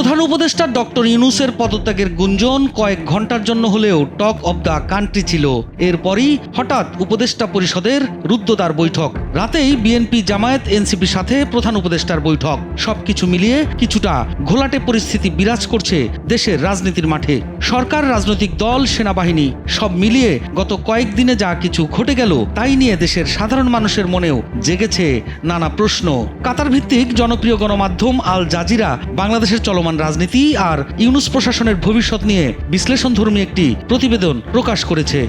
প্রধান উপদেষ্টা ডক্টর ইউনূসের পদত্যাগের গুঞ্জন কয়েক ঘন্টার জন্য হলেও টক অব দ্য কান্ট্রি ছিল। এরপরই হঠাৎ উপদেষ্টা পরিষদের রুদ্ধদ্বার বৈঠক। রাতেই বিএনপি জামায়াত এনসিপির সাথে প্রধান উপদেষ্টার বৈঠক। সবকিছু মিলিয়ে কিছুটা ঘোলাটে পরিস্থিতি বিরাজ করছে দেশের রাজনীতির মাঠে। সরকার, রাজনৈতিক দল, সেনাবাহিনী সব মিলিয়ে গত কয়েকদিনে যা কিছু ঘটে গেল তাই নিয়ে দেশের সাধারণ মানুষের মনেও জেগেছে নানা প্রশ্ন। কাতার ভিত্তিক জনপ্রিয় গণমাধ্যম আল জাজিরা বাংলাদেশের চলমান রাজনীতি আর ইউনূস প্রশাসনের ভবিষ্যৎ নিয়ে বিশ্লেষণধর্মী একটি প্রতিবেদন প্রকাশ করেছে।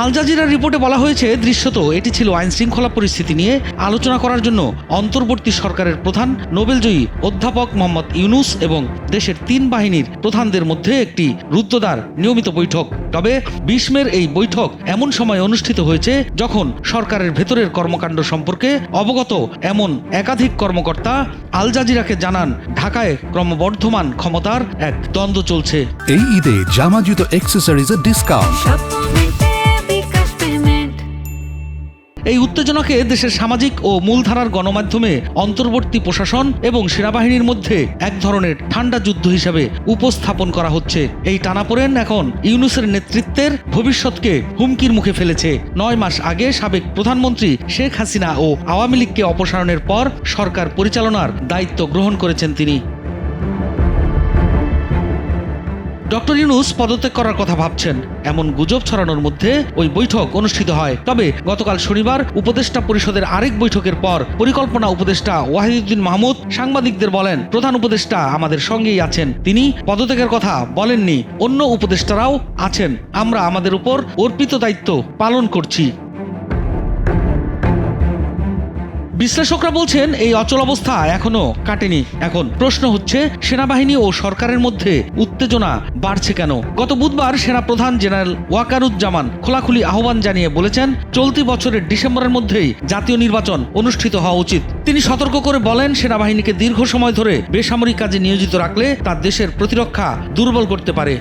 আল জাজিরার রিপোর্টে বলা হয়েছে, দৃশ্যত এটি ছিল আইন শৃঙ্খলা পরিস্থিতি নিয়ে আলোচনা করার জন্য অন্তর্বর্তী সরকারের প্রধান নোবেলজয়ী অধ্যাপক মোহাম্মদ ইউনূস এবং দেশের 3 বাহিনীর প্রধানদের মধ্যে একটি রুদ্ধদ্বার নিয়মিত বৈঠক। তবে 20 মের এই বৈঠক এমন সময় অনুষ্ঠিত হয়েছে যখন সরকারের ভেতরের কর্মকাণ্ড সম্পর্কে অবগত এমন একাধিক কর্মকর্তা আল জাজিরাকে জানান, ঢাকায় ক্রমবর্ধমান ক্ষমতার এক দ্বন্দ্ব চলছে। এই ঈদে জামা জুতো অ্যাক্সেসরিজের ডিসকাউন্ট। এই উত্তেজনাকে দেশের সামাজিক ও মূলধারার গণমাধ্যমে অন্তর্বর্তী প্রশাসন এবং সেনাবাহিনীর মধ্যে এক ধরনের ঠান্ডা যুদ্ধ হিসাবে উপস্থাপন করা হচ্ছে। এই টানাপোড়েন এখন ইউনূসের নেতৃত্বের ভবিষ্যৎকে হুমকির মুখে ফেলেছে। 9 মাস আগে সাবেক প্রধানমন্ত্রী শেখ হাসিনা ও আওয়ামী লীগকে অপসারণের পর সরকার পরিচালনার দায়িত্ব গ্রহণ করেছেন তিনি। ডক্টর ইউনূস পদত্যাগ করার কথা ভাবছেন এমন গুজব ছড়ানোর মধ্যে ওই বৈঠক অনুষ্ঠিত হয়। তবে গতকাল শনিবার উপদেষ্টা পরিষদের আরেক বৈঠকের পর পরিকল্পনা উপদেষ্টা ওয়াহিদুদ্দিন মাহমুদ সাংবাদিকদের বলেন, প্রধান উপদেষ্টা আমাদের সঙ্গেই আছেন, তিনি পদত্যাগের কথা বলেননি। অন্য উপদেষ্টারাও আছেন, আমরা আমাদের উপর অর্পিত দায়িত্ব পালন করছি। বিশ্লেষকরা বলছেন, এই অচলাবস্থা এখনো কাটেনি। এখন প্রশ্ন হচ্ছে, সেনাবাহিনী ও সরকারের মধ্যে উত্তেজনা বাড়ছে কেন? গত বুধবার সেনাপ্রধান জেনারেল ওয়াকারুজ্জামান খোলাখুলি আহ্বান জানিয়ে বলেছেন, চলতি বছরের ডিসেম্বরের মধ্যেই জাতীয় নির্বাচন অনুষ্ঠিত হওয়া উচিত। তিনি সতর্ক করে বলেন, সেনাবাহিনীকে দীর্ঘ সময় ধরে বেসামরিক কাজে নিয়োজিত রাখলে তা দেশের প্রতিরক্ষা দুর্বল করতে পারে।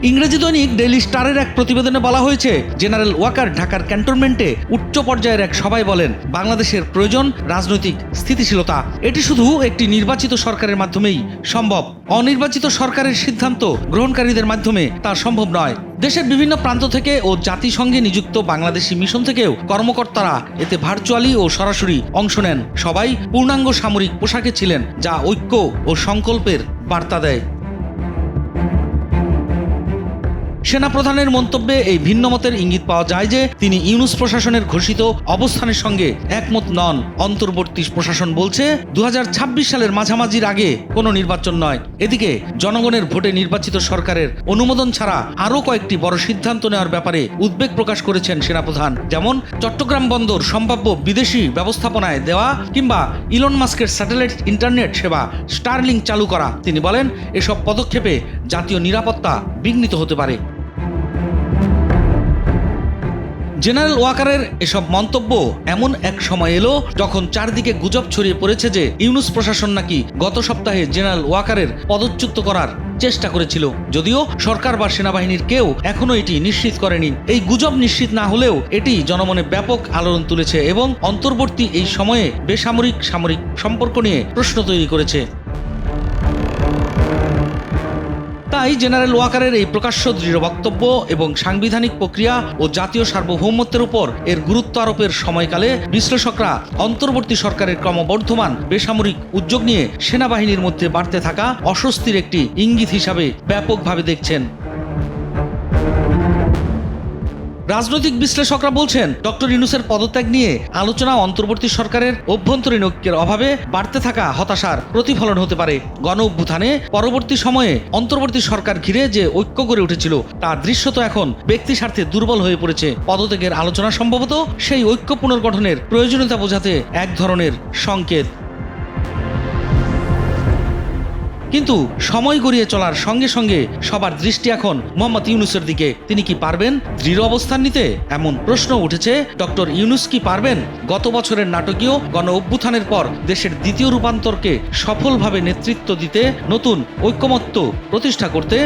ইংরেজি দৈনিক ডেইলি স্টারের এক প্রতিবেদনে বলা হয়েছে, জেনারেল ওয়াকার ঢাকার ক্যান্টনমেন্টে উচ্চ পর্যায়ের এক সভায় বলেন, বাংলাদেশের প্রয়োজন রাজনৈতিক স্থিতিশীলতা। এটি শুধু একটি নির্বাচিত সরকারের মাধ্যমেই সম্ভব। অনির্বাচিত সরকারের সিদ্ধান্ত গ্রহণকারীদের মাধ্যমে তা সম্ভব নয়। দেশের বিভিন্ন প্রান্ত থেকে ও জাতিসংঘে নিযুক্ত বাংলাদেশি মিশন থেকেও কর্মকর্তারা এতে ভার্চুয়ালি ও সরাসরি অংশ নেন। সবাই পূর্ণাঙ্গ সামরিক পোশাকে ছিলেন, যা ঐক্য ও সংকল্পের বার্তা দেয়। সেনাপ্রধানের মন্তব্যে এই ভিন্ন মতের ইঙ্গিত পাওয়া যায় যে তিনি ইউনূস প্রশাসনের ঘোষিত অবস্থানের সঙ্গে একমত নন। অন্তর্বর্তী প্রশাসন বলছে, 2026 সালের মাঝামাঝির আগে কোনো নির্বাচন নয়। এদিকে জনগণের ভোটে নির্বাচিত সরকারের অনুমোদন ছাড়া আরও কয়েকটি বড় সিদ্ধান্ত নেওয়ার ব্যাপারে উদ্বেগ প্রকাশ করেছেন সেনাপ্রধান। যেমন চট্টগ্রাম বন্দর সম্ভাব্য বিদেশি ব্যবস্থাপনায় দেওয়া কিংবা ইলন মাস্কের স্যাটেলাইট ইন্টারনেট সেবা স্টারলিংক চালু করা। তিনি বলেন, এসব পদক্ষেপে জাতীয় নিরাপত্তা বিঘ্নিত হতে পারে। জেনারেল ওয়াকারের এসব মন্তব্য এমন এক সময় এলো যখন চারদিকে গুজব ছড়িয়ে পড়েছে যে ইউনূস প্রশাসন নাকি গত সপ্তাহে জেনারেল ওয়াকারের পদচ্যুত করার চেষ্টা করেছিল, যদিও সরকার বা সেনাবাহিনীর কেউ এখনো এটি নিশ্চিত করেনি। এই গুজব নিশ্চিত না হলেও এটি জনমনে ব্যাপক আলোড়ন তুলেছে এবং অন্তর্বর্তী এই সময়ে বেসামরিক সামরিক সম্পর্ক নিয়ে প্রশ্ন তৈরি করেছে। তাই জেনারেল ওয়াকারের এই প্রকাশ্য দৃঢ় বক্তব্য এবং সাংবিধানিক প্রক্রিয়া ও জাতীয় সার্বভৌমত্বের উপর এর গুরুত্ব আরোপের সময়কালে বিশ্লেষকরা অন্তর্বর্তী সরকারের ক্রমবর্ধমান বেসামরিক উদ্যোগ নিয়ে সেনাবাহিনীর মধ্যে বাড়তে থাকা অস্বস্তির একটি ইঙ্গিত হিসাবে ব্যাপকভাবে দেখছেন। রাজনৈতিক বিশ্লেষকরা বলছেন, ডক্টর ইউনূসের পদত্যাগ নিয়ে আলোচনা অন্তর্বর্তী সরকারের অভ্যন্তরীণ ঐক্যের অভাবে বাড়তে থাকা হতাশার প্রতিফলন হতে পারে। গণ অভ্যুত্থানে পরবর্তী সময়ে অন্তর্বর্তী সরকার ঘিরে যে ঐক্য গড়ে উঠেছিল তা দৃশ্যত এখন ব্যক্তি স্বার্থে দুর্বল হয়ে পড়েছে। পদত্যাগের আলোচনা সম্ভবত সেই ঐক্য পুনর্গঠনের প্রয়োজনীয়তা বোঝাতে এক ধরনের সংকেত। কিন্তু সময় গড়িয়ে চলার সঙ্গে সঙ্গে সবার দৃষ্টি এখন মোহাম্মদ ইউনূসের দিকে। তিনি কি পারবেন দৃঢ় অবস্থান নিতে? এমন প্রশ্ন উঠেছে, ডক্টর ইউনূস কি পারবেন গত বছরের নাটকীয় গণ অভ্যুত্থানের পর দেশের দ্বিতীয় রূপান্তরকে সফলভাবে নেতৃত্ব দিতে, নতুন ঐক্যমত্য প্রতিষ্ঠা করতে?